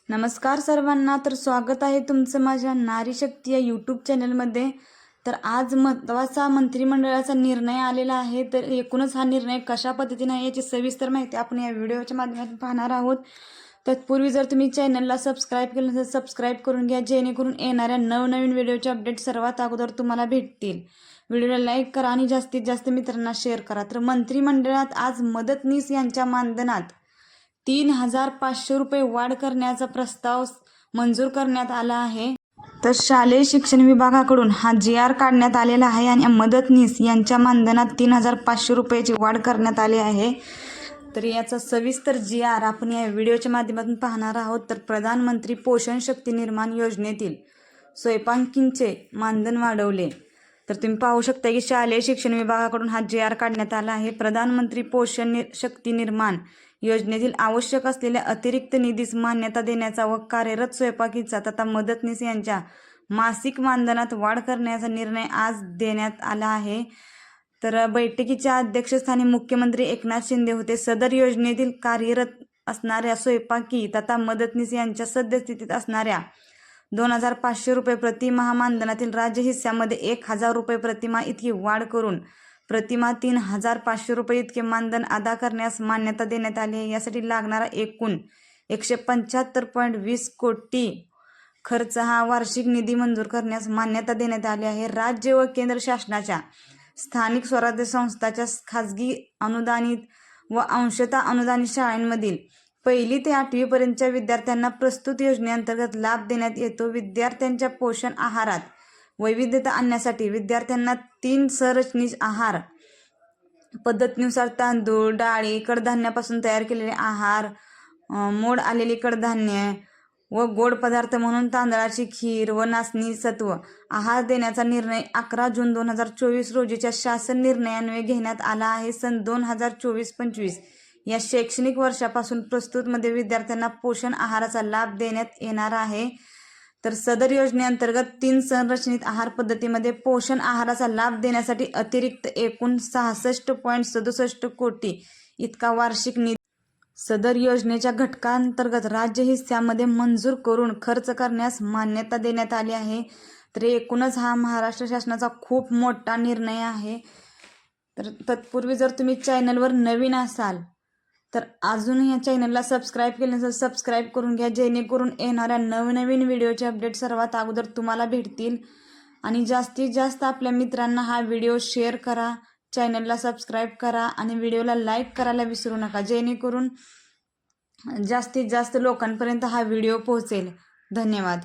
नमस्कार सर्वांना. तर स्वागत आहे तुमचं माझ्या नारी शक्ती या यूट्यूब चॅनलमध्ये. तर आज महत्त्वाचा मंत्रिमंडळाचा निर्णय आलेला आहे. तर एकूणच हा निर्णय कशा पद्धतीने आहे याची सविस्तर माहिती आपण या व्हिडिओच्या माध्यमातून पाहणार आहोत. तत्पूर्वी जर तुम्ही चॅनलला सबस्क्राईब केलं नसेल सबस्क्राईब करून घ्या, जेणेकरून येणाऱ्या नवनवीन व्हिडिओचे अपडेट सर्वात अगोदर तुम्हाला भेटतील. व्हिडिओला लाईक करा आणि जास्तीत जास्त मित्रांना शेअर करा. तर मंत्रिमंडळात आज मदतनीस यांच्या मानधनात 3,500 रुपये वाढ करण्याचा प्रस्ताव मंजूर करण्यात आला आहे. तर शालेय शिक्षण विभागाकडून हा GR काढण्यात आलेला आहे आणि मदतनीस यांच्या मानधनात 3,500 रुपयाची वाढ करण्यात आली आहे. तर याचा सविस्तर GR आपण या व्हिडिओच्या माध्यमातून पाहणार आहोत. तर प्रधानमंत्री पोषण शक्ती निर्माण योजनेतील स्वयंपाकींचे मानधन वाढवले. तर तुम्ही पाहू शकता की शालेय शिक्षण विभागाकडून हा GR काढण्यात आला आहे. प्रधानमंत्री पोषण शक्ती निर्माण योजनेतील आवश्यक असलेल्या अतिरिक्त निधीस मान्यता देण्याचा व कार्यरत स्वयंपाकीचा तथा मदतनीस यांच्या मासिक मानधनात वाढ करण्याचा निर्णय आज देण्यात आला आहे. तर बैठकीच्या अध्यक्षस्थानी मुख्यमंत्री एकनाथ शिंदे होते. सदर योजनेतील कार्यरत असणाऱ्या स्वयंपाकी तथा मदतनीस यांच्या सद्यस्थितीत असणाऱ्या 2,500 रुपये प्रतिमाह मानधनातील राज्य हिस्स्यामध्ये 1,000 रुपये प्रतिमाह इतकी वाढ करून प्रतिमाह 3,500 रुपये इतके मानधन अदा करण्यास मान्यता देण्यात आली आहे. यासाठी लागणारा एकूण 175.20 कोटी खर्च हा वार्षिक निधी मंजूर करण्यास मान्यता देण्यात आली आहे. राज्य व केंद्र शासनाच्या स्थानिक स्वराज्य संस्थांच्या खाजगी अनुदानित व अंशतः अनुदानित शाळांमधील 1ली ते 8वी पर्यंतच्या विद्यार्थ्यांना प्रस्तुत योजनेअंतर्गत लाभ देण्यात येतो. विद्यार्थ्यांच्या पोषण आहारात वैविध्यता आणण्यासाठी विद्यार्थ्यांना 3 संरचनित आहार पद्धतीनुसार तांदूळ, डाळी, कडधान्यापासून तयार केलेले आहार, मोड आलेली कडधान्ये व गोड पदार्थ म्हणून तांदळाची खीर व नाचणी सत्व आहार देण्याचा निर्णय 11 जून 2024 रोजीच्या शासन निर्णयान्वये घेण्यात आला आहे. सन 2024-25 या शैक्षणिक वर्षापासून प्रस्तुतमध्ये विद्यार्थ्यांना पोषण आहाराचा लाभ देण्यात येणार आहे. तर सदर योजनेअंतर्गत 3 संरचनित आहार पद्धतीमध्ये पोषण आहाराचा लाभ देण्यासाठी अतिरिक्त एकूण 66.67 कोटी इतका वार्षिक निधी सदर योजनेच्या घटकांतर्गत राज्य हिस्स्यामध्ये मंजूर करून खर्च करण्यास मान्यता देण्यात आली आहे. तर एकूणच हा महाराष्ट्र शासनाचा खूप मोठा निर्णय आहे. तर तत्पूर्वी जर तुम्ही चॅनलवर नवीन असाल तर अजून या चॅनलला सबस्क्राईब केलं नसेल सबस्क्राईब करून घ्या, जेणेकरून येणाऱ्या नवनवीन व्हिडिओचे अपडेट सर्वात अगोदर तुम्हाला भेटतील. आणि जास्तीत जास्त आपल्या मित्रांना हा व्हिडिओ शेअर करा, चॅनलला सबस्क्राईब करा आणि व्हिडिओला लाईक करायला विसरू नका, जेणेकरून जास्तीत जास्त लोकांपर्यंत हा व्हिडिओ पोहोचेल. धन्यवाद.